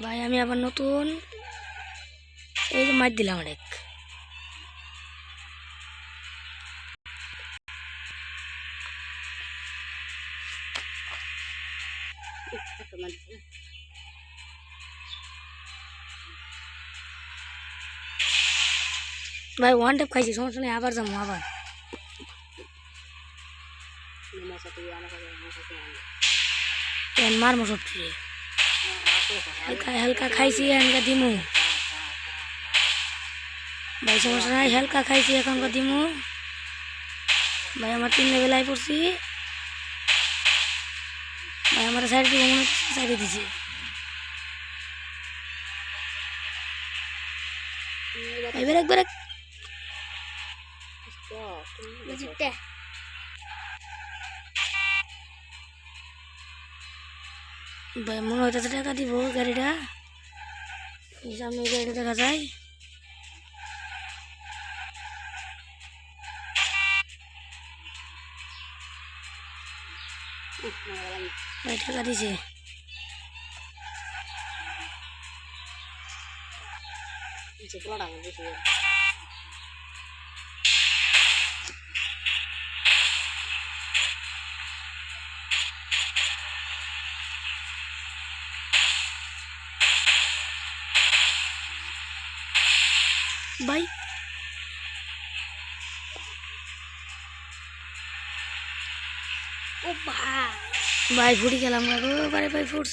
ভাই আমি আবার নতুন এই যে মাছ দিলাম অনেক। ভাই ওয়ান টেপ খাইছি, সমস্যা নেই, আবার যাবো আবার। মারমো সবজি হালকা হালকা খাইছি, এখনকার দিমু ভাই, সমস্যা নাই, হালকা খাইছি এখনকার দিমু ভাই। আমার 3 লেভেল আই পড়ছি ভাই, আমার সাইড দিব মনে হচ্ছে, সাইডে দিছি ভাই। ব্রেক ব্রেক ভাই, মনে হইতেছে টাকা দিব গাড়িটা, সামনে গাড়িটা দেখা যায় ভাই, টাকা দিছে ভাই। ও ভাই, ভাই ফুটি গেলাম না গো, ভাই ফুটছে।